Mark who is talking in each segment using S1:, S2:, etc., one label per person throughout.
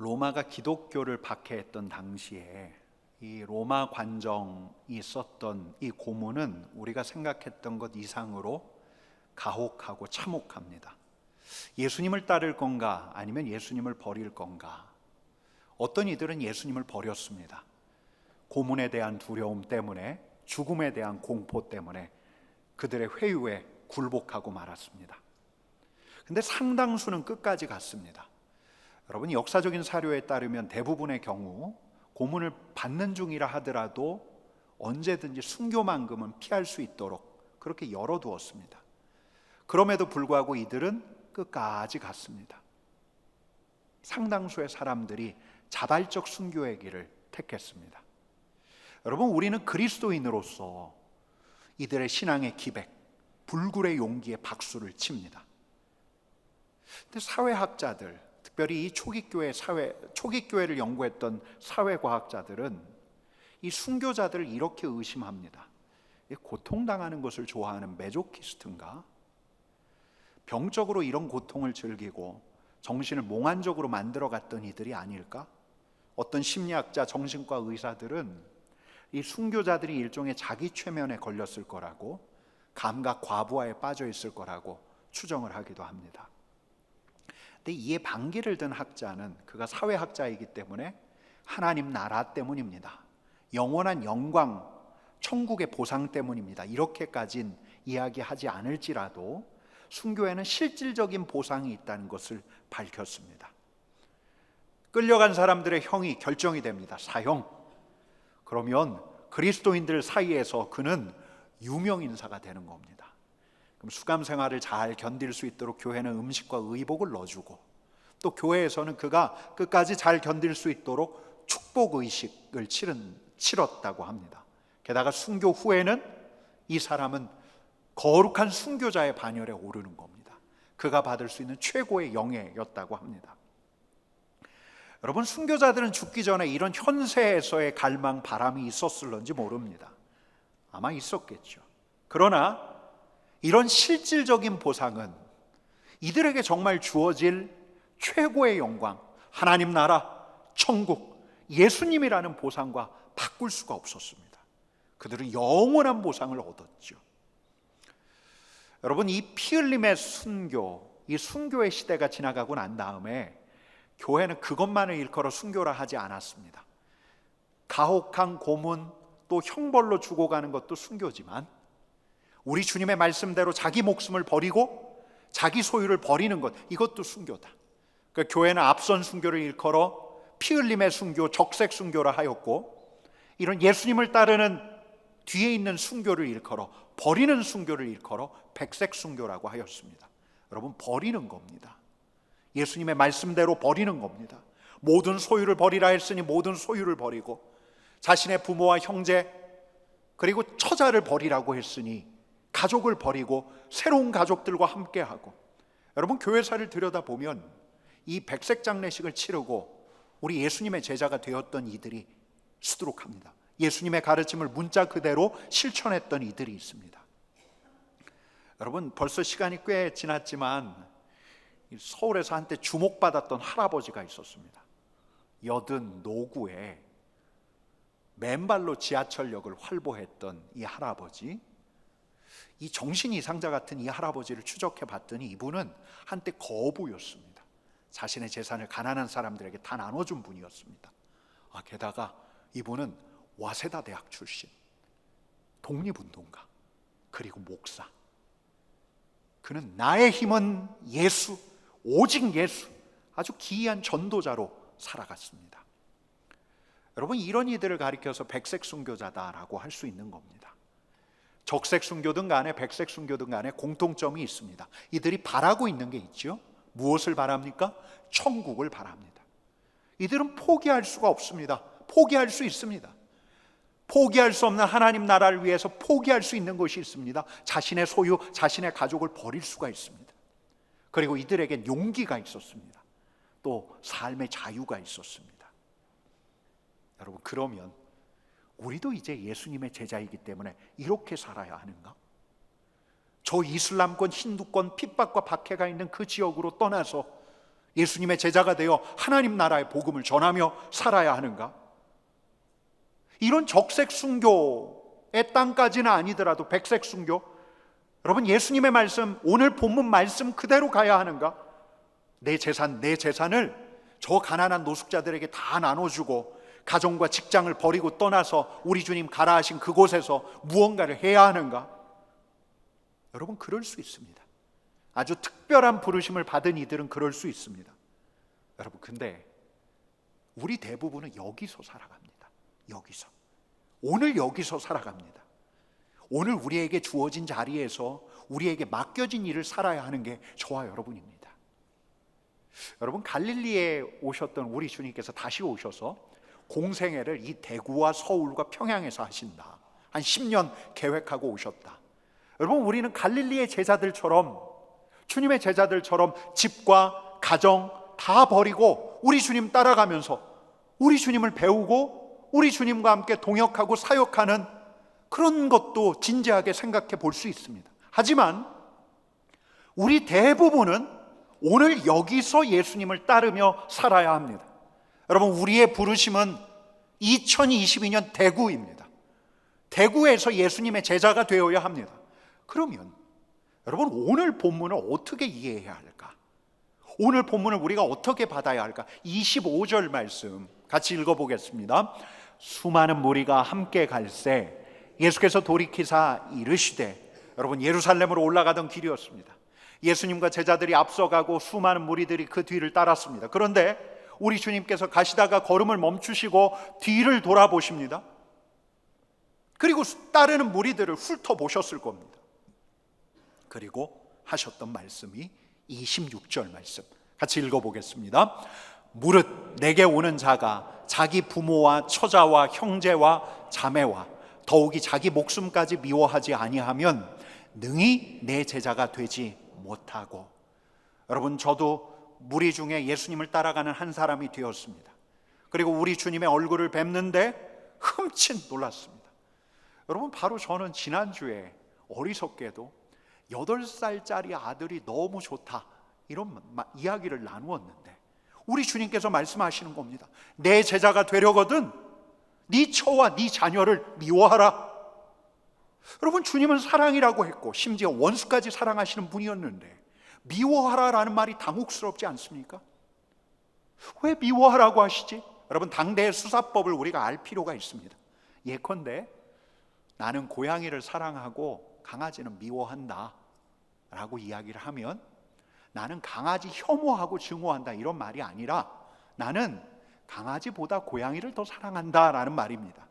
S1: 로마가 기독교를 박해했던 당시에 이 로마 관정이 썼던 이 고문은 우리가 생각했던 것 이상으로 가혹하고 참혹합니다. 예수님을 따를 건가 아니면 예수님을 버릴 건가? 어떤 이들은 예수님을 버렸습니다. 고문에 대한 두려움 때문에, 죽음에 대한 공포 때문에 그들의 회유에 굴복하고 말았습니다. 근데 상당수는 끝까지 갔습니다. 여러분, 역사적인 사료에 따르면 대부분의 경우 고문을 받는 중이라 하더라도 언제든지 순교만큼은 피할 수 있도록 그렇게 열어두었습니다. 그럼에도 불구하고 이들은 끝까지 갔습니다. 상당수의 사람들이 자발적 순교의 길을 택했습니다. 여러분, 우리는 그리스도인으로서 이들의 신앙의 기백, 불굴의 용기에 박수를 칩니다. 근데 사회학자들, 특별히 이 초기교회를 연구했던 사회과학자들은 이 순교자들을 이렇게 의심합니다. 고통당하는 것을 좋아하는 메조키스트인가? 병적으로 이런 고통을 즐기고 정신을 몽환적으로 만들어갔던 이들이 아닐까? 어떤 심리학자, 정신과 의사들은 이 순교자들이 일종의 자기 최면에 걸렸을 거라고, 감각 과부하에 빠져 있을 거라고 추정을 하기도 합니다. 근데 이에 반기를 든 학자는 그가 사회학자이기 때문에 하나님 나라 때문입니다. 영원한 영광, 천국의 보상 때문입니다. 이렇게까진 이야기하지 않을지라도 순교에는 실질적인 보상이 있다는 것을 밝혔습니다. 끌려간 사람들의 형이 결정이 됩니다. 사형. 그러면 그리스도인들 사이에서 그는 유명인사가 되는 겁니다. 그럼 수감 생활을 잘 견딜 수 있도록 교회는 음식과 의복을 넣어주고, 또 교회에서는 그가 끝까지 잘 견딜 수 있도록 축복의식을 치렀다고 합니다. 게다가 순교 후에는 이 사람은 거룩한 순교자의 반열에 오르는 겁니다. 그가 받을 수 있는 최고의 영예였다고 합니다. 여러분, 순교자들은 죽기 전에 이런 현세에서의 갈망, 바람이 있었을런지 모릅니다. 아마 있었겠죠. 그러나 이런 실질적인 보상은 이들에게 정말 주어질 최고의 영광, 하나님 나라, 천국, 예수님이라는 보상과 바꿀 수가 없었습니다. 그들은 영원한 보상을 얻었죠. 여러분, 이 피 흘림의 순교, 이 순교의 시대가 지나가고 난 다음에 교회는 그것만을 일컬어 순교라 하지 않았습니다. 가혹한 고문, 또 형벌로 죽어가는 것도 순교지만 우리 주님의 말씀대로 자기 목숨을 버리고 자기 소유를 버리는 것, 이것도 순교다. 그러니까 교회는 앞선 순교를 일컬어 피 흘림의 순교, 적색 순교라 하였고, 이런 예수님을 따르는 뒤에 있는 순교를 일컬어, 버리는 순교를 일컬어 백색 순교라고 하였습니다. 여러분, 버리는 겁니다. 예수님의 말씀대로 버리는 겁니다. 모든 소유를 버리라 했으니 모든 소유를 버리고, 자신의 부모와 형제 그리고 처자를 버리라고 했으니 가족을 버리고 새로운 가족들과 함께하고, 여러분, 교회사를 들여다보면 이 백색 장례식을 치르고 우리 예수님의 제자가 되었던 이들이 수두룩합니다. 예수님의 가르침을 문자 그대로 실천했던 이들이 있습니다. 여러분, 벌써 시간이 꽤 지났지만 서울에서 한때 주목받았던 할아버지가 있었습니다. 여든 노구에 맨발로 지하철역을 활보했던 이 할아버지, 이 정신 이상자 같은 이 할아버지를 추적해 봤더니 이분은 한때 거부였습니다. 자신의 재산을 가난한 사람들에게 다 나눠준 분이었습니다. 게다가 이분은 와세다 대학 출신, 독립운동가, 그리고 목사. 그는 나의 힘은 예수, 오직 예수, 아주 기이한 전도자로 살아갔습니다. 여러분, 이런 이들을 가리켜서 백색 순교자다라고 할 수 있는 겁니다. 적색 순교든 간에 백색 순교든 간에 공통점이 있습니다. 이들이 바라고 있는 게 있죠. 무엇을 바랍니까? 천국을 바랍니다. 이들은 포기할 수가 없습니다. 포기할 수 있습니다. 포기할 수 없는 하나님 나라를 위해서 포기할 수 있는 것이 있습니다. 자신의 소유, 자신의 가족을 버릴 수가 있습니다. 그리고 이들에겐 용기가 있었습니다. 또 삶의 자유가 있었습니다. 여러분, 그러면 우리도 이제 예수님의 제자이기 때문에 이렇게 살아야 하는가? 저 이슬람권, 힌두권 핍박과 박해가 있는 그 지역으로 떠나서 예수님의 제자가 되어 하나님 나라의 복음을 전하며 살아야 하는가? 이런 적색 순교의 땅까지는 아니더라도 백색 순교, 여러분 예수님의 말씀, 오늘 본문 말씀 그대로 가야 하는가? 내 재산을 저 가난한 노숙자들에게 다 나눠주고 가정과 직장을 버리고 떠나서 우리 주님 가라 하신 그곳에서 무언가를 해야 하는가? 여러분 그럴 수 있습니다. 아주 특별한 부르심을 받은 이들은 그럴 수 있습니다. 여러분 근데 우리 대부분은 여기서 살아갑니다. 여기서, 오늘 여기서 살아갑니다. 오늘 우리에게 주어진 자리에서 우리에게 맡겨진 일을 살아야 하는 게 저와 여러분입니다. 여러분 갈릴리에 오셨던 우리 주님께서 다시 오셔서 공생애를 이 대구와 서울과 평양에서 하신다. 한 10년 계획하고 오셨다. 여러분 우리는 갈릴리의 제자들처럼, 주님의 제자들처럼 집과 가정 다 버리고 우리 주님 따라가면서 우리 주님을 배우고 우리 주님과 함께 동역하고 사역하는 그런 것도 진지하게 생각해 볼 수 있습니다. 하지만 우리 대부분은 오늘 여기서 예수님을 따르며 살아야 합니다. 여러분 우리의 부르심은 2022년 대구입니다. 대구에서 예수님의 제자가 되어야 합니다. 그러면 여러분 오늘 본문을 어떻게 이해해야 할까? 오늘 본문을 우리가 어떻게 받아야 할까? 25절 말씀 같이 읽어보겠습니다. 수많은 무리가 함께 갈새 예수께서 돌이키사 이르시되, 여러분 예루살렘으로 올라가던 길이었습니다. 예수님과 제자들이 앞서가고 수많은 무리들이 그 뒤를 따랐습니다. 그런데 우리 주님께서 가시다가 걸음을 멈추시고 뒤를 돌아보십니다. 그리고 따르는 무리들을 훑어보셨을 겁니다. 그리고 하셨던 말씀이 26절 말씀 같이 읽어보겠습니다. 무릇 내게 오는 자가 자기 부모와 처자와 형제와 자매와 더욱이 자기 목숨까지 미워하지 아니하면 능히 내 제자가 되지 못하고. 여러분 저도 무리 중에 예수님을 따라가는 한 사람이 되었습니다. 그리고 우리 주님의 얼굴을 뵙는데 흠칫 놀랐습니다. 여러분 바로 저는 지난주에 어리석게도 8살짜리 아들이 너무 좋다 이런 이야기를 나누었는데 우리 주님께서 말씀하시는 겁니다. 내 제자가 되려거든 네 처와 네 자녀를 미워하라. 여러분 주님은 사랑이라고 했고 심지어 원수까지 사랑하시는 분이었는데 미워하라라는 말이 당혹스럽지 않습니까? 왜 미워하라고 하시지? 여러분 당대의 수사법을 우리가 알 필요가 있습니다. 예컨대 나는 고양이를 사랑하고 강아지는 미워한다 라고 이야기를 하면 나는 강아지 혐오하고 증오한다 이런 말이 아니라 나는 강아지보다 고양이를 더 사랑한다 라는 말입니다.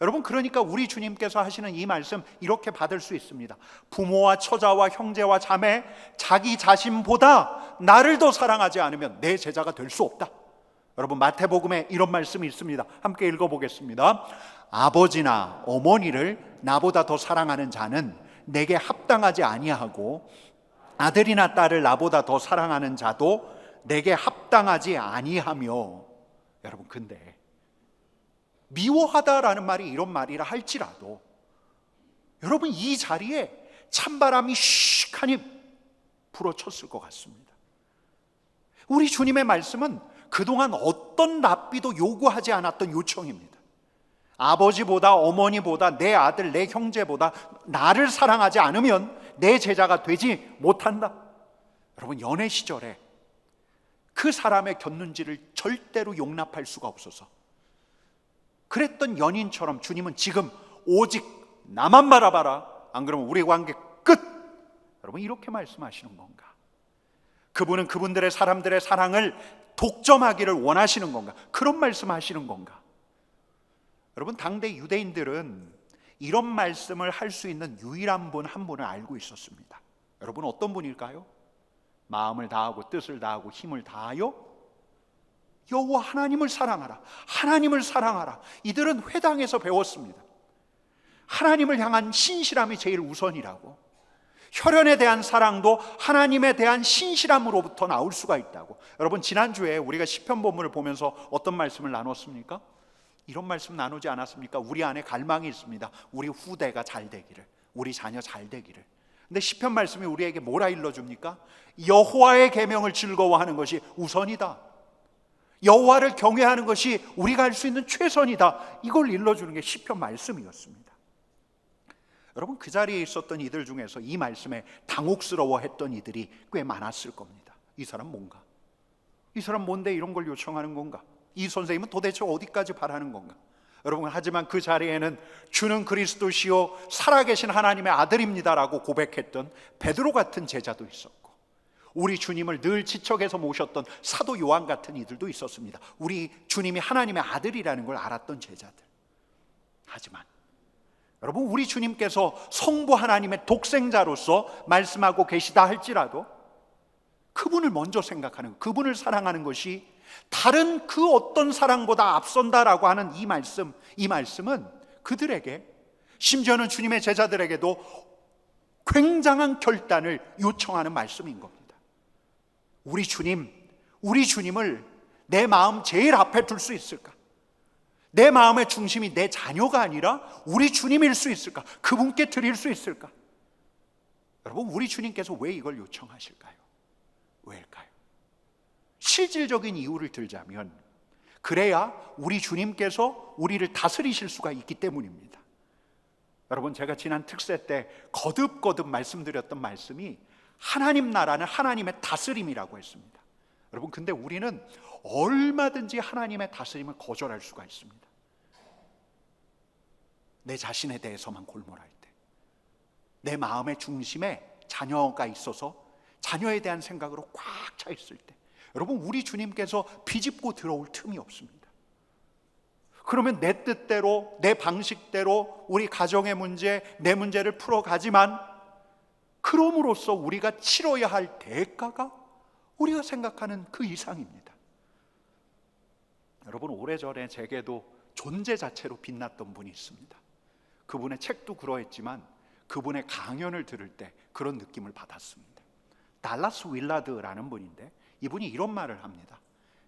S1: 여러분 그러니까 우리 주님께서 하시는 이 말씀 이렇게 받을 수 있습니다. 부모와 처자와 형제와 자매 자기 자신보다 나를 더 사랑하지 않으면 내 제자가 될 수 없다. 여러분 마태복음에 이런 말씀이 있습니다. 함께 읽어보겠습니다. 아버지나 어머니를 나보다 더 사랑하는 자는 내게 합당하지 아니하고 아들이나 딸을 나보다 더 사랑하는 자도 내게 합당하지 아니하며. 여러분 근데 미워하다라는 말이 이런 말이라 할지라도 여러분 이 자리에 찬바람이 씩하니 불어쳤을 것 같습니다. 우리 주님의 말씀은 그동안 어떤 랍비도 요구하지 않았던 요청입니다. 아버지보다 어머니보다 내 아들 내 형제보다 나를 사랑하지 않으면 내 제자가 되지 못한다. 여러분 연애 시절에 그 사람의 곁눈질을 절대로 용납할 수가 없어서 그랬던 연인처럼 주님은 지금 오직 나만 바라봐라, 안 그러면 우리 관계 끝. 여러분 이렇게 말씀하시는 건가? 그분은 그분들의 사람들의 사랑을 독점하기를 원하시는 건가? 그런 말씀하시는 건가? 여러분 당대 유대인들은 이런 말씀을 할 수 있는 유일한 분 한 분을 알고 있었습니다. 여러분 어떤 분일까요? 마음을 다하고 뜻을 다하고 힘을 다하여 여호와 하나님을 사랑하라. 하나님을 사랑하라. 이들은 회당에서 배웠습니다. 하나님을 향한 신실함이 제일 우선이라고. 혈연에 대한 사랑도 하나님에 대한 신실함으로부터 나올 수가 있다고. 여러분 지난주에 우리가 시편 본문을 보면서 어떤 말씀을 나눴습니까? 이런 말씀 나누지 않았습니까? 우리 안에 갈망이 있습니다. 우리 후대가 잘 되기를, 우리 자녀 잘 되기를. 근데 시편 말씀이 우리에게 뭐라 일러줍니까? 여호와의 계명을 즐거워하는 것이 우선이다. 여호와를 경외하는 것이 우리가 할 수 있는 최선이다. 이걸 일러주는 게 시편 말씀이었습니다. 여러분, 그 자리에 있었던 이들 중에서 이 말씀에 당혹스러워했던 이들이 꽤 많았을 겁니다. 이 사람 뭔가? 이 사람 뭔데 이런 걸 요청하는 건가? 이 선생님은 도대체 어디까지 바라는 건가? 여러분, 하지만 그 자리에는 주는 그리스도시요 살아계신 하나님의 아들입니다라고 고백했던 베드로 같은 제자도 있었고, 우리 주님을 늘 지척에서 모셨던 사도 요한 같은 이들도 있었습니다. 우리 주님이 하나님의 아들이라는 걸 알았던 제자들. 하지만 여러분, 우리 주님께서 성부 하나님의 독생자로서 말씀하고 계시다 할지라도 그분을 먼저 생각하는, 그분을 사랑하는 것이 다른 그 어떤 사랑보다 앞선다라고 하는 이 말씀은 그들에게, 심지어는 주님의 제자들에게도 굉장한 결단을 요청하는 말씀인 겁니다. 우리 주님을 내 마음 제일 앞에 둘 수 있을까? 내 마음의 중심이 내 자녀가 아니라 우리 주님일 수 있을까? 그분께 드릴 수 있을까? 여러분, 우리 주님께서 왜 이걸 요청하실까요? 왜일까요? 실질적인 이유를 들자면, 그래야 우리 주님께서 우리를 다스리실 수가 있기 때문입니다. 여러분, 제가 지난 특세 때 거듭거듭 말씀드렸던 말씀이 하나님 나라는 하나님의 다스림이라고 했습니다. 여러분, 근데 우리는 얼마든지 하나님의 다스림을 거절할 수가 있습니다. 내 자신에 대해서만 골몰할 때, 내 마음의 중심에 자녀가 있어서 자녀에 대한 생각으로 꽉 차 있을 때, 여러분, 우리 주님께서 비집고 들어올 틈이 없습니다. 그러면 내 뜻대로, 내 방식대로 우리 가정의 문제, 내 문제를 풀어가지만, 그럼으로써 우리가 치러야 할 대가가 우리가 생각하는 그 이상입니다. 여러분, 오래전에 제게도 존재 자체로 빛났던 분이 있습니다. 그분의 책도 그러했지만 그분의 강연을 들을 때 그런 느낌을 받았습니다. 달라스 윌라드라는 분인데, 이분이 이런 말을 합니다.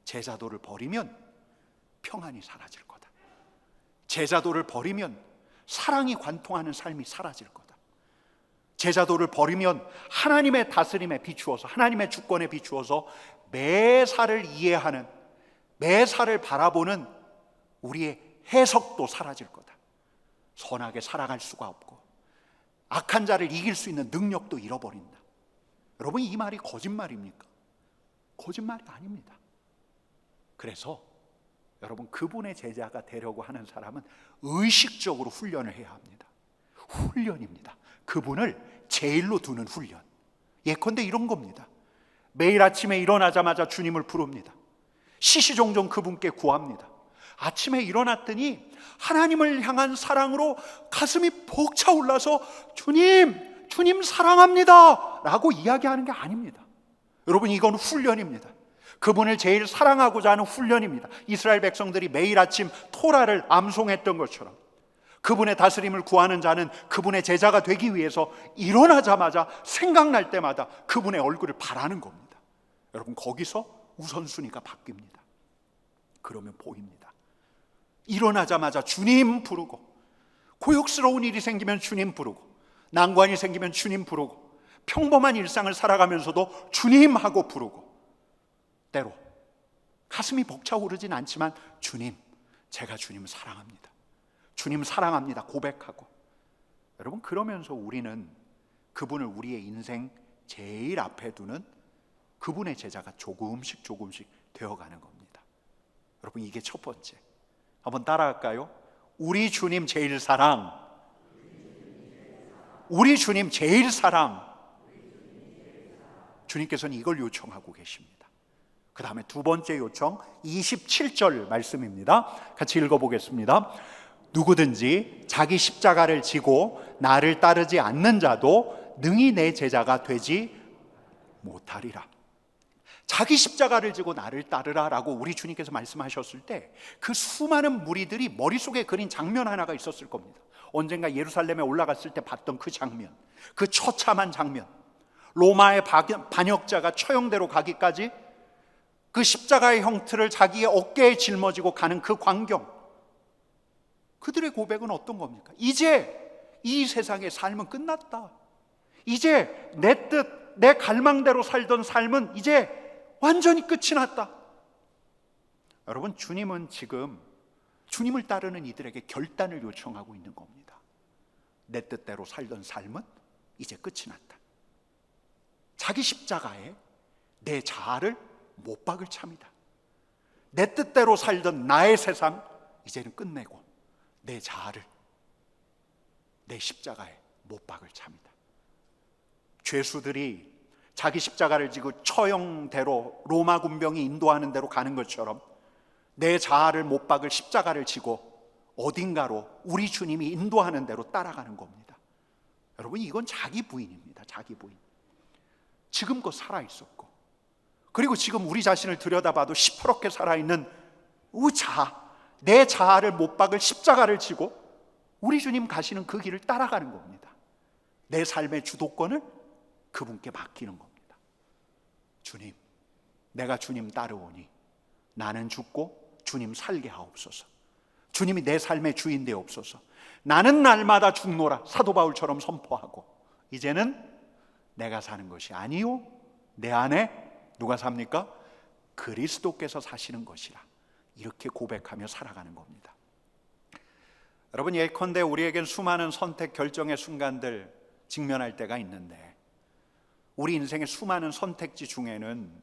S1: 제자도를 버리면 평안이 사라질 거다. 제자도를 버리면 사랑이 관통하는 삶이 사라질 거다. 제자도를 버리면 하나님의 다스림에 비추어서, 하나님의 주권에 비추어서 매사를 이해하는, 매사를 바라보는 우리의 해석도 사라질 거다. 선하게 살아갈 수가 없고 악한 자를 이길 수 있는 능력도 잃어버린다. 여러분, 이 말이 거짓말입니까? 거짓말이 아닙니다. 그래서 여러분, 그분의 제자가 되려고 하는 사람은 의식적으로 훈련을 해야 합니다. 훈련입니다. 그분을 제일로 두는 훈련. 예컨대 이런 겁니다. 매일 아침에 일어나자마자 주님을 부릅니다. 시시종종 그분께 구합니다. 아침에 일어났더니 하나님을 향한 사랑으로 가슴이 벅차올라서 주님 사랑합니다 라고 이야기하는 게 아닙니다. 여러분, 이건 훈련입니다. 그분을 제일 사랑하고자 하는 훈련입니다. 이스라엘 백성들이 매일 아침 토라를 암송했던 것처럼 그분의 다스림을 구하는 자는 그분의 제자가 되기 위해서 일어나자마자 생각날 때마다 그분의 얼굴을 바라는 겁니다. 여러분, 거기서 우선순위가 바뀝니다. 그러면 보입니다. 일어나자마자 주님 부르고, 고역스러운 일이 생기면 주님 부르고, 난관이 생기면 주님 부르고, 평범한 일상을 살아가면서도 주님 하고 부르고, 때로 가슴이 벅차오르진 않지만 주님, 제가 주님을 사랑합니다, 주님 사랑합니다 고백하고, 여러분, 그러면서 우리는 그분을 우리의 인생 제일 앞에 두는 그분의 제자가 조금씩 되어가는 겁니다. 여러분, 이게 첫 번째. 한번 따라할까요? 우리 주님 제일 사랑, 우리 주님 제일 사랑. 주님께서는 이걸 요청하고 계십니다. 그 다음에 두 번째 요청, 27절 말씀입니다. 같이 읽어보겠습니다. 누구든지 자기 십자가를 지고 나를 따르지 않는 자도 능히 내 제자가 되지 못하리라. 자기 십자가를 지고 나를 따르라 라고 우리 주님께서 말씀하셨을 때 그 수많은 무리들이 머릿속에 그린 장면 하나가 있었을 겁니다. 언젠가 예루살렘에 올라갔을 때 봤던 그 장면, 그 처참한 장면, 로마의 반역자가 처형대로 가기까지 그 십자가의 형틀을 자기의 어깨에 짊어지고 가는 그 광경, 그들의 고백은 어떤 겁니까? 이제 이 세상의 삶은 끝났다. 이제 내 뜻, 내 갈망대로 살던 삶은 이제 완전히 끝이 났다. 여러분, 주님은 지금 주님을 따르는 이들에게 결단을 요청하고 있는 겁니다. 내 뜻대로 살던 삶은 이제 끝이 났다. 자기 십자가에 내 자아를 못 박을 참이다. 내 뜻대로 살던 나의 세상 이제는 끝내고 내 자아를 내 십자가에 못 박을 참이다. 죄수들이 자기 십자가를 지고 처형대로 로마 군병이 인도하는 대로 가는 것처럼 내 자아를 못 박을 십자가를 지고 어딘가로 우리 주님이 인도하는 대로 따라가는 겁니다. 여러분, 이건 자기 부인입니다. 자기 부인. 지금껏 살아있었고, 그리고 지금 우리 자신을 들여다봐도 시퍼렇게 살아있는 내 자아를 못 박을 십자가를 지고 우리 주님 가시는 그 길을 따라가는 겁니다. 내 삶의 주도권을 그분께 맡기는 겁니다. 주님, 내가 주님 따르오니 나는 죽고 주님 살게 하옵소서. 주님이 내 삶의 주인 되옵소서. 나는 날마다 죽노라 사도 바울처럼 선포하고, 이제는 내가 사는 것이 아니요 내 안에 누가 삽니까? 그리스도께서 사시는 것이라, 이렇게 고백하며 살아가는 겁니다. 여러분, 예컨대 우리에겐 수많은 선택 결정의 순간들 직면할 때가 있는데, 우리 인생의 수많은 선택지 중에는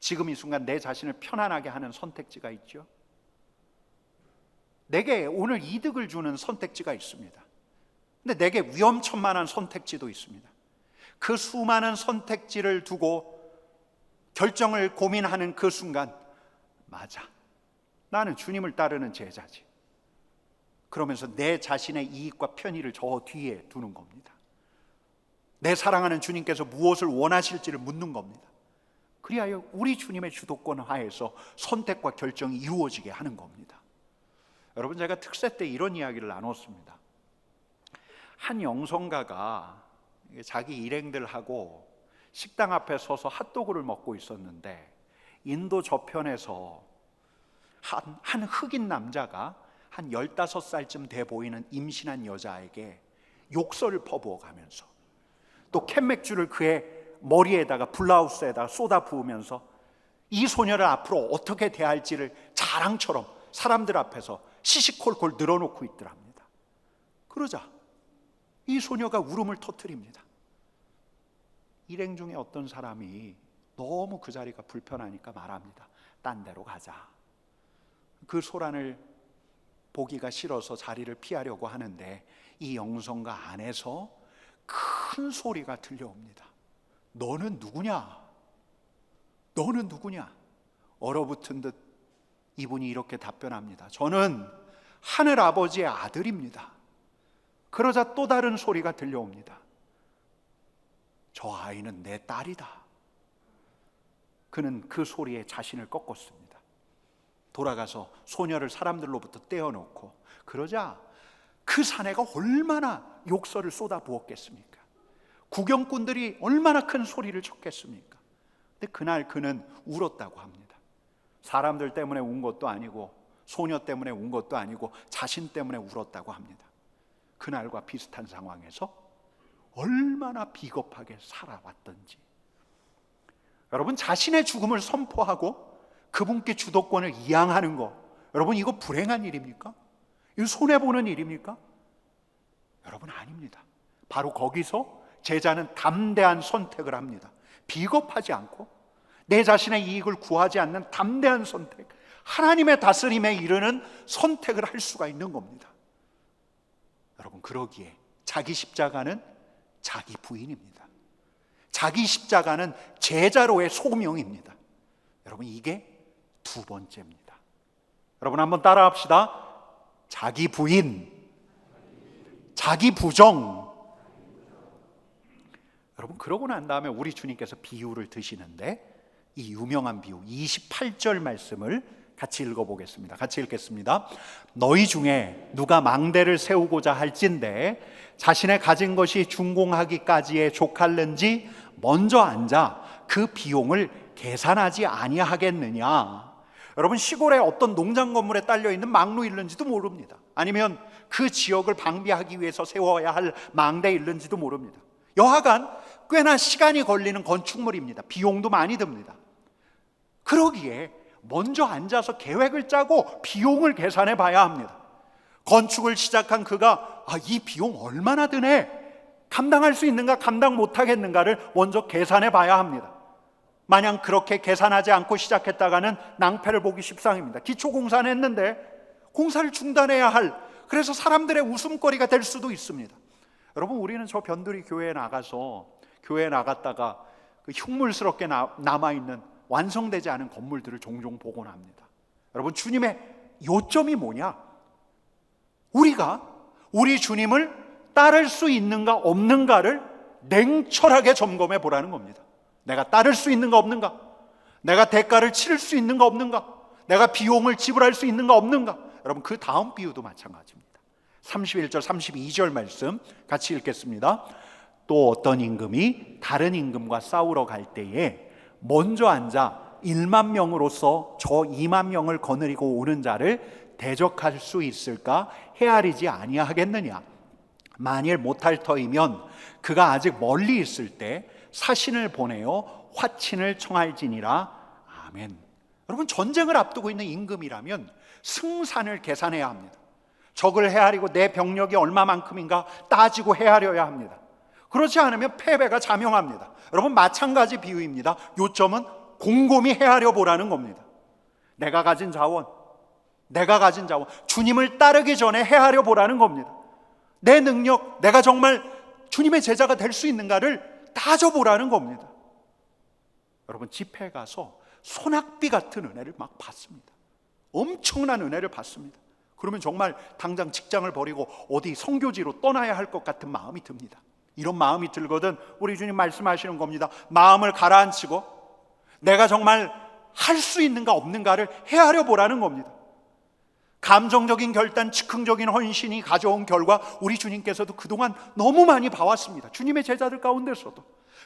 S1: 지금 이 순간 내 자신을 편안하게 하는 선택지가 있죠. 내게 오늘 이득을 주는 선택지가 있습니다. 근데 내게 위험천만한 선택지도 있습니다. 그 수많은 선택지를 두고 결정을 고민하는 그 순간, 맞아, 나는 주님을 따르는 제자지, 그러면서 내 자신의 이익과 편의를 저 뒤에 두는 겁니다. 내 사랑하는 주님께서 무엇을 원하실지를 묻는 겁니다. 그리하여 우리 주님의 주도권 하에서 선택과 결정이 이루어지게 하는 겁니다. 여러분, 제가 특세 때 이런 이야기를 나눴습니다. 한 영성가가 자기 일행들하고 식당 앞에 서서 핫도그를 먹고 있었는데, 인도 저편에서 한 흑인 남자가 한 15살쯤 돼 보이는 임신한 여자에게 욕설을 퍼부어 가면서, 또 캔맥주를 그의 머리에다가 블라우스에다가 쏟아 부으면서 이 소녀를 앞으로 어떻게 대할지를 자랑처럼 사람들 앞에서 시시콜콜 늘어놓고 있더랍니다. 그러자 이 소녀가 울음을 터뜨립니다. 일행 중에 어떤 사람이 너무 그 자리가 불편하니까 말합니다. 딴 데로 가자. 그 소란을 보기가 싫어서 자리를 피하려고 하는데, 이 영성가 안에서 큰 소리가 들려옵니다. 너는 누구냐? 너는 누구냐? 얼어붙은 듯 이분이 이렇게 답변합니다. 저는 하늘 아버지의 아들입니다. 그러자 또 다른 소리가 들려옵니다. 저 아이는 내 딸이다. 그는 그 소리에 자신을 꺾었습니다. 돌아가서 소녀를 사람들로부터 떼어놓고, 그러자 그 사내가 얼마나 욕설을 쏟아부었겠습니까? 구경꾼들이 얼마나 큰 소리를 쳤겠습니까? 근데 그날 그는 울었다고 합니다. 사람들 때문에 운 것도 아니고, 소녀 때문에 운 것도 아니고, 자신 때문에 울었다고 합니다. 그날과 비슷한 상황에서 얼마나 비겁하게 살아왔던지. 여러분, 자신의 죽음을 선포하고 그분께 주도권을 이양하는 거, 여러분, 이거 불행한 일입니까? 이거 손해보는 일입니까? 여러분, 아닙니다. 바로 거기서 제자는 담대한 선택을 합니다. 비겁하지 않고 내 자신의 이익을 구하지 않는 담대한 선택, 하나님의 다스림에 이르는 선택을 할 수가 있는 겁니다. 여러분, 그러기에 자기 십자가는 자기 부인입니다. 자기 십자가는 제자로의 소명입니다. 여러분, 이게 두 번째입니다. 여러분, 한번 따라합시다. 자기 부인, 자기 부정. 여러분, 그러고 난 다음에 우리 주님께서 비유를 드시는데, 이 유명한 비유 28절 말씀을 같이 읽어보겠습니다. 같이 읽겠습니다. 너희 중에 누가 망대를 세우고자 할진대 자신의 가진 것이 준공하기까지에 족할는지 먼저 앉아 그 비용을 계산하지 아니하겠느냐. 여러분, 시골에 어떤 농장 건물에 딸려있는 망루 있는지도 모릅니다. 아니면 그 지역을 방비하기 위해서 세워야 할 망대 있는지도 모릅니다. 여하간 꽤나 시간이 걸리는 건축물입니다. 비용도 많이 듭니다. 그러기에 먼저 앉아서 계획을 짜고 비용을 계산해 봐야 합니다. 건축을 시작한 그가 이 비용 얼마나 드네? 감당할 수 있는가 감당 못하겠는가를 먼저 계산해 봐야 합니다. 마냥 그렇게 계산하지 않고 시작했다가는 낭패를 보기 십상입니다. 기초공사는 했는데 공사를 중단해야 할, 그래서 사람들의 웃음거리가 될 수도 있습니다. 여러분, 우리는 저 변두리 교회에 나갔다가 그 흉물스럽게 남아있는 완성되지 않은 건물들을 종종 보곤 합니다. 여러분, 주님의 요점이 뭐냐? 우리가 우리 주님을 따를 수 있는가 없는가를 냉철하게 점검해 보라는 겁니다. 내가 따를 수 있는가 없는가? 내가 대가를 치를 수 있는가 없는가? 내가 비용을 지불할 수 있는가 없는가? 여러분, 그 다음 비유도 마찬가지입니다. 31절 32절 말씀 같이 읽겠습니다. 또 어떤 임금이 다른 임금과 싸우러 갈 때에 먼저 앉아 1만 명으로서 저 2만 명을 거느리고 오는 자를 대적할 수 있을까? 헤아리지 아니하겠느냐? 만일 못할 터이면 그가 아직 멀리 있을 때 사신을 보내어 화친을 청할지니라. 아멘. 여러분, 전쟁을 앞두고 있는 임금이라면 승산을 계산해야 합니다. 적을 헤아리고 내 병력이 얼마만큼인가 따지고 헤아려야 합니다. 그렇지 않으면 패배가 자명합니다. 여러분, 마찬가지 비유입니다. 요점은 곰곰이 헤아려 보라는 겁니다. 내가 가진 자원, 주님을 따르기 전에 헤아려 보라는 겁니다. 내 능력, 내가 정말 주님의 제자가 될 수 있는가를 따져보라는 겁니다. 여러분, 집회에 가서 소낙비 같은 은혜를 막 받습니다. 엄청난 은혜를 받습니다. 그러면 정말 당장 직장을 버리고 어디 선교지로 떠나야 할 것 같은 마음이 듭니다. 이런 마음이 들거든 우리 주님 말씀하시는 겁니다. 마음을 가라앉히고 내가 정말 할 수 있는가 없는가를 헤아려 보라는 겁니다. 감정적인 결단, 즉흥적인 헌신이 가져온 결과 우리 주님께서도 그동안 너무 많이 봐왔습니다. 주님의 제자들 가운데서도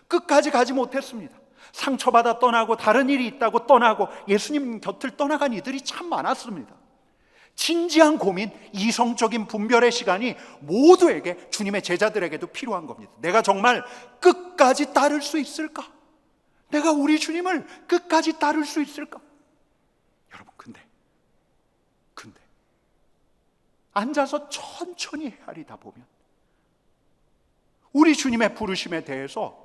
S1: 끝까지 가지 못했습니다. 상처받아 떠나고 다른 일이 있다고 떠나고 예수님 곁을 떠나간 이들이 참 많았습니다. 진지한 고민, 이성적인 분별의 시간이 모두에게, 주님의 제자들에게도 필요한 겁니다. 내가 정말 끝까지 따를 수 있을까? 내가 우리 주님을 끝까지 따를 수 있을까? 여러분, 근데 앉아서 천천히 헤아리다 보면 우리 주님의 부르심에 대해서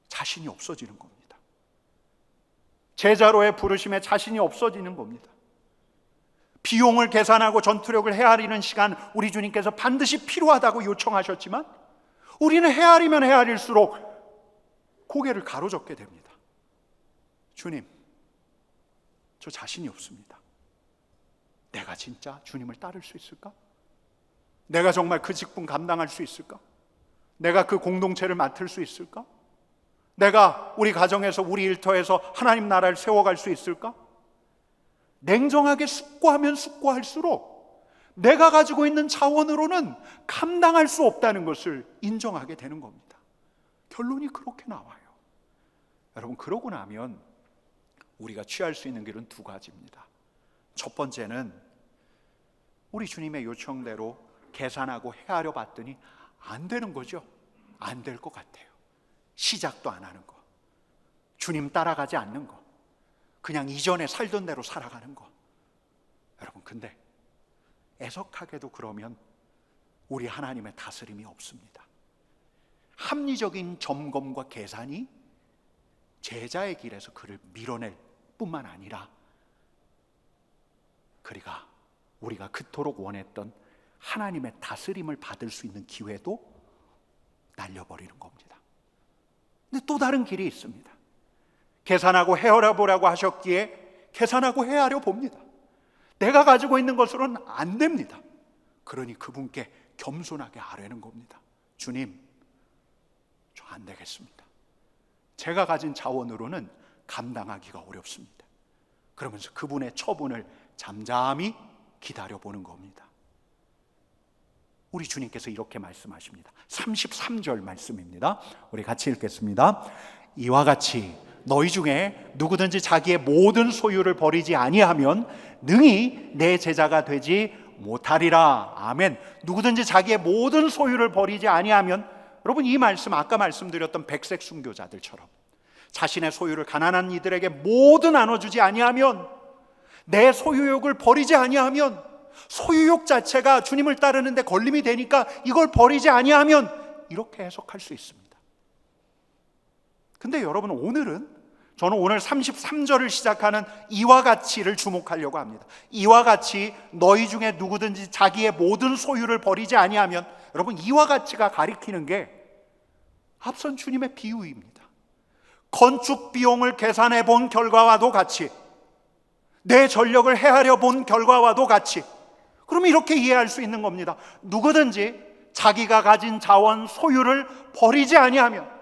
S1: 자신이 없어지는 겁니다. 제자로의 부르심에 자신이 없어지는 겁니다. 비용을 계산하고 전투력을 헤아리는 시간, 우리 주님께서 반드시 필요하다고 요청하셨지만 우리는 헤아리면 헤아릴수록 고개를 가로젓게 됩니다. 주님, 저 자신이 없습니다. 내가 진짜 주님을 따를 수 있을까? 내가 정말 그 직분 감당할 수 있을까? 내가 그 공동체를 맡을 수 있을까? 내가 우리 가정에서, 우리 일터에서 하나님 나라를 세워갈 수 있을까? 냉정하게 숙고하면 숙고할수록 내가 가지고 있는 자원으로는 감당할 수 없다는 것을 인정하게 되는 겁니다. 결론이 그렇게 나와요. 여러분, 그러고 나면 우리가 취할 수 있는 길은 두 가지입니다. 첫 번째는 우리 주님의 요청대로 계산하고 헤아려 봤더니 안 되는 거죠. 안 될 것 같아요. 시작도 안 하는 거, 주님 따라가지 않는 거, 그냥 이전에 살던 대로 살아가는 거. 여러분, 근데 애석하게도 그러면 우리 하나님의 다스림이 없습니다. 합리적인 점검과 계산이 제자의 길에서 그를 밀어낼 뿐만 아니라 우리가 그토록 원했던 하나님의 다스림을 받을 수 있는 기회도 날려버리는 겁니다. 근데 또 다른 길이 있습니다. 계산하고 헤아려 보라고 하셨기에 계산하고 헤아려 봅니다. 내가 가지고 있는 것으로는 안 됩니다. 그러니 그분께 겸손하게 아뢰는 겁니다. 주님, 저 안 되겠습니다. 제가 가진 자원으로는 감당하기가 어렵습니다. 그러면서 그분의 처분을 잠잠히 기다려보는 겁니다. 우리 주님께서 이렇게 말씀하십니다. 33절 말씀입니다. 우리 같이 읽겠습니다. 이와 같이 너희 중에 누구든지 자기의 모든 소유를 버리지 아니하면 능히 내 제자가 되지 못하리라. 아멘. 누구든지 자기의 모든 소유를 버리지 아니하면 여러분, 이 말씀, 아까 말씀드렸던 백색 순교자들처럼 자신의 소유를 가난한 이들에게 모두 나눠주지 아니하면, 내 소유욕을 버리지 아니하면, 소유욕 자체가 주님을 따르는데 걸림이 되니까 이걸 버리지 아니하면, 이렇게 해석할 수 있습니다. 근데 여러분, 저는 오늘 33절을 시작하는 이와 같이를 주목하려고 합니다. 이와 같이 너희 중에 누구든지 자기의 모든 소유를 버리지 아니하면, 여러분, 이와 같이가 가리키는 게 앞선 주님의 비유입니다. 건축 비용을 계산해 본 결과와도 같이, 내 전력을 헤아려 본 결과와도 같이, 그러면 이렇게 이해할 수 있는 겁니다. 누구든지 자기가 가진 자원, 소유를 버리지 아니하면,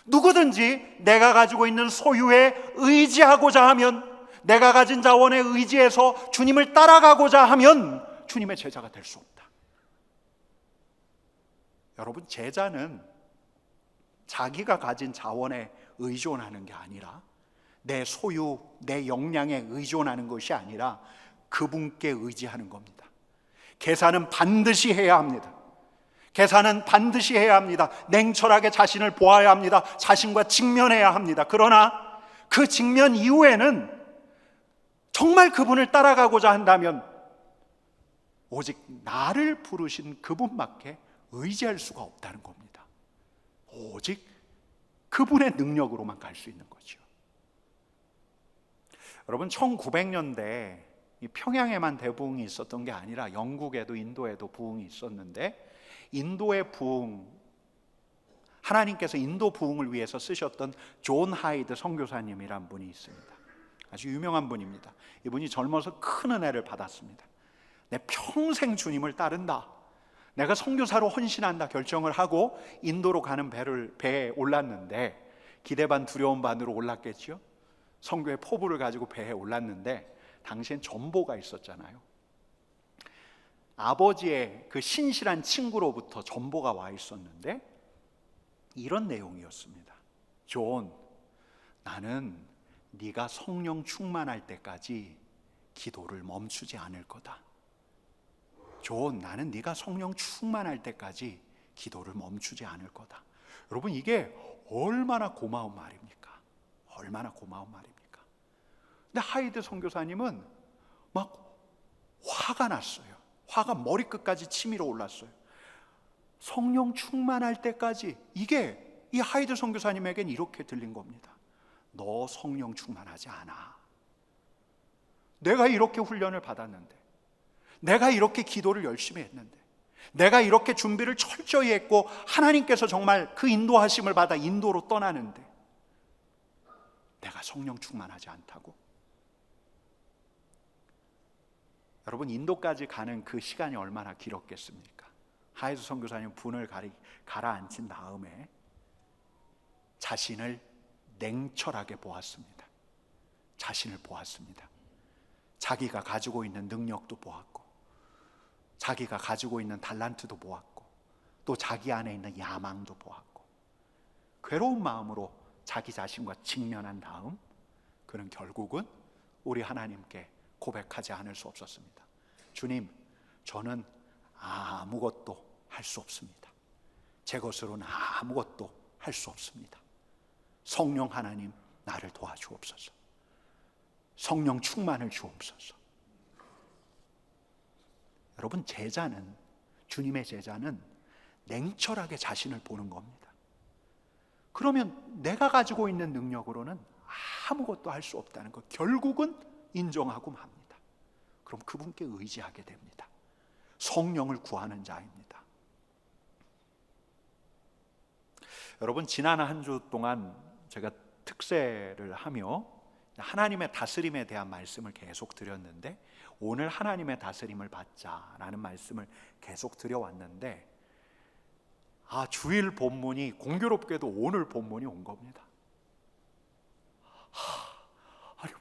S1: 누구든지 내가 가지고 있는 소유에 의지하고자 하면, 내가 가진 자원에 의지해서 주님을 따라가고자 하면 주님의 제자가 될 수 없다. 여러분, 제자는 자기가 가진 자원에 의존하는 게 아니라, 내 소유, 내 역량에 의존하는 것이 아니라 그분께 의지하는 겁니다. 계산은 반드시 해야 합니다. 계산은 반드시 해야 합니다. 냉철하게 자신을 보아야 합니다. 자신과 직면해야 합니다. 그러나 그 직면 이후에는 정말 그분을 따라가고자 한다면 오직 나를 부르신 그분밖에 의지할 수가 없다는 겁니다. 오직 그분의 능력으로만 갈 수 있는 거죠. 여러분, 1900년대 이 평양에만 대부흥이 있었던 게 아니라 영국에도 인도에도 부흥이 있었는데, 인도의 부흥, 하나님께서 인도 부흥을 위해서 쓰셨던 존 하이드 선교사님이란 분이 있습니다. 아주 유명한 분입니다. 이분이 젊어서 큰 은혜를 받았습니다. 내 평생 주님을 따른다, 내가 선교사로 헌신한다 결정을 하고 인도로 가는 배에 올랐는데, 기대 반 두려움 반으로 올랐겠죠. 선교의 포부를 가지고 배에 올랐는데 당시엔 전보가 있었잖아요. 아버지의 그 신실한 친구로부터 전보가 와 있었는데 이런 내용이었습니다. 존, 나는 네가 성령 충만할 때까지 기도를 멈추지 않을 거다. 존, 나는 네가 성령 충만할 때까지 기도를 멈추지 않을 거다. 여러분, 이게 얼마나 고마운 말입니까? 얼마나 고마운 말입니까? 근데 하이드 선교사님은 막 화가 났어요. 화가 머리끝까지 치밀어 올랐어요. 성령 충만할 때까지, 이게 이 하이드 선교사님에겐 이렇게 들린 겁니다. 너 성령 충만하지 않아. 내가 이렇게 훈련을 받았는데, 내가 이렇게 기도를 열심히 했는데, 내가 이렇게 준비를 철저히 했고 하나님께서 정말 그 인도하심을 받아 인도로 떠나는데 내가 성령 충만하지 않다고? 여러분, 인도까지 가는 그 시간이 얼마나 길었겠습니까? 하이드 선교사님 분을 가라앉힌 다음에 자신을 냉철하게 보았습니다. 자신을 보았습니다. 자기가 가지고 있는 능력도 보았고, 자기가 가지고 있는 달란트도 보았고, 또 자기 안에 있는 야망도 보았고, 괴로운 마음으로 자기 자신과 직면한 다음 그는 결국은 우리 하나님께 고백하지 않을 수 없었습니다. 주님, 저는 아무것도 할 수 없습니다. 제 것으로는 아무것도 할 수 없습니다. 성령 하나님, 나를 도와주옵소서. 성령 충만을 주옵소서. 여러분, 제자는, 주님의 제자는 냉철하게 자신을 보는 겁니다. 그러면 내가 가지고 있는 능력으로는 아무것도 할 수 없다는 것 결국은 인정하고 맙니다. 그럼 그분께 의지하게 됩니다. 성령을 구하는 자입니다. 여러분, 지난 한 주 동안 제가 특세를 하며 하나님의 다스림에 대한 말씀을 계속 드렸는데, 오늘 하나님의 다스림을 받자라는 말씀을 계속 드려왔는데, 주일 본문이 공교롭게도 오늘 본문이 온 겁니다. 아니,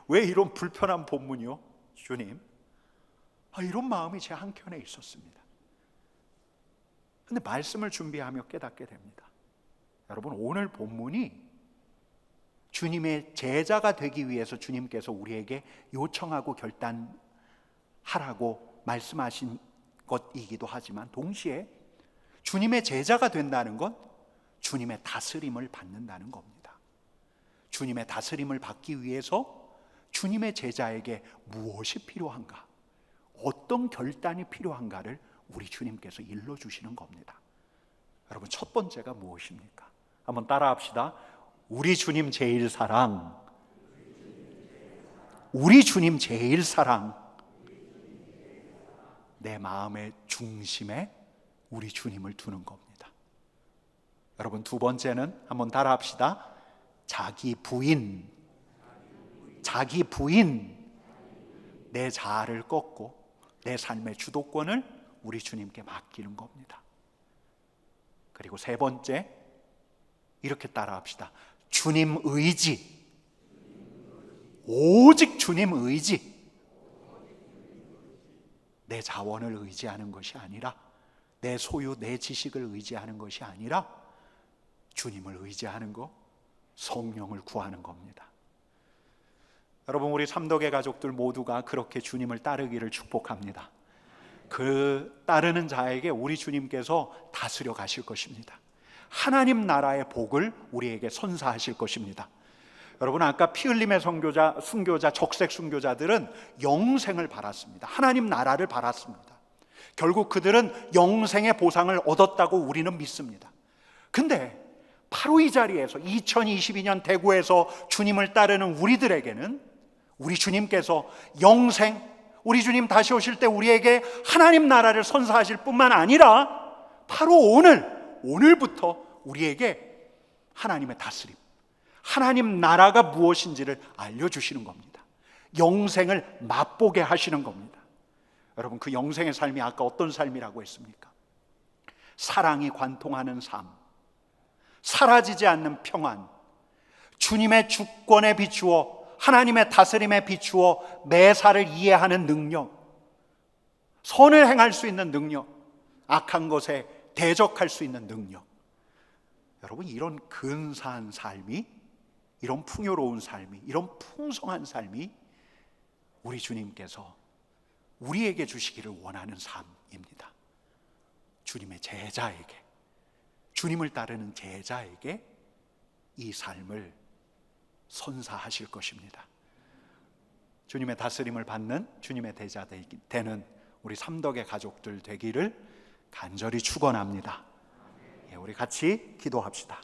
S1: 왜 이런 불편한 본문이요? 주님, 이런 마음이 제 한켠에 있었습니다. 근데 말씀을 준비하며 깨닫게 됩니다. 여러분, 오늘 본문이 주님의 제자가 되기 위해서 주님께서 우리에게 요청하고 결단하라고 말씀하신 것이기도 하지만, 동시에 주님의 제자가 된다는 건 주님의 다스림을 받는다는 겁니다. 주님의 다스림을 받기 위해서 주님의 제자에게 무엇이 필요한가, 어떤 결단이 필요한가를 우리 주님께서 일러주시는 겁니다. 여러분, 첫 번째가 무엇입니까? 한번 따라합시다. 우리 주님 제일 사랑. 우리 주님 제일 사랑. 내 마음의 중심에 우리 주님을 두는 겁니다. 여러분, 두 번째는 한번 따라합시다. 자기 부인. 자기 부인. 내 자아를 꺾고 내 삶의 주도권을 우리 주님께 맡기는 겁니다. 그리고 세 번째, 이렇게 따라합시다. 주님 의지. 오직 주님 의지. 내 자원을 의지하는 것이 아니라, 내 소유, 내 지식을 의지하는 것이 아니라 주님을 의지하는 것, 성령을 구하는 겁니다. 여러분, 우리 삼덕의 가족들 모두가 그렇게 주님을 따르기를 축복합니다. 그 따르는 자에게 우리 주님께서 다스려 가실 것입니다. 하나님 나라의 복을 우리에게 선사하실 것입니다. 여러분, 아까 피 흘림의 순교자, 적색 순교자들은 영생을 바랐습니다. 하나님 나라를 바랐습니다. 결국 그들은 영생의 보상을 얻었다고 우리는 믿습니다. 근데 바로 이 자리에서 2022년 대구에서 주님을 따르는 우리들에게는 우리 주님께서 영생, 우리 주님 다시 오실 때 우리에게 하나님 나라를 선사하실 뿐만 아니라 바로 오늘부터 우리에게 하나님의 다스림, 하나님 나라가 무엇인지를 알려주시는 겁니다. 영생을 맛보게 하시는 겁니다. 여러분, 그 영생의 삶이 아까 어떤 삶이라고 했습니까? 사랑이 관통하는 삶, 사라지지 않는 평안, 주님의 주권에 비추어, 하나님의 다스림에 비추어 매사를 이해하는 능력, 선을 행할 수 있는 능력, 악한 것에 대적할 수 있는 능력. 여러분, 이런 근사한 삶이, 이런 풍요로운 삶이, 이런 풍성한 삶이 우리 주님께서 우리에게 주시기를 원하는 삶입니다. 주님의 제자에게, 주님을 따르는 제자에게 이 삶을 선사하실 것입니다. 주님의 다스림을 받는 주님의 제자 되는 우리 삼덕의 가족들 되기를 간절히 축원합니다. 우리 같이 기도합시다.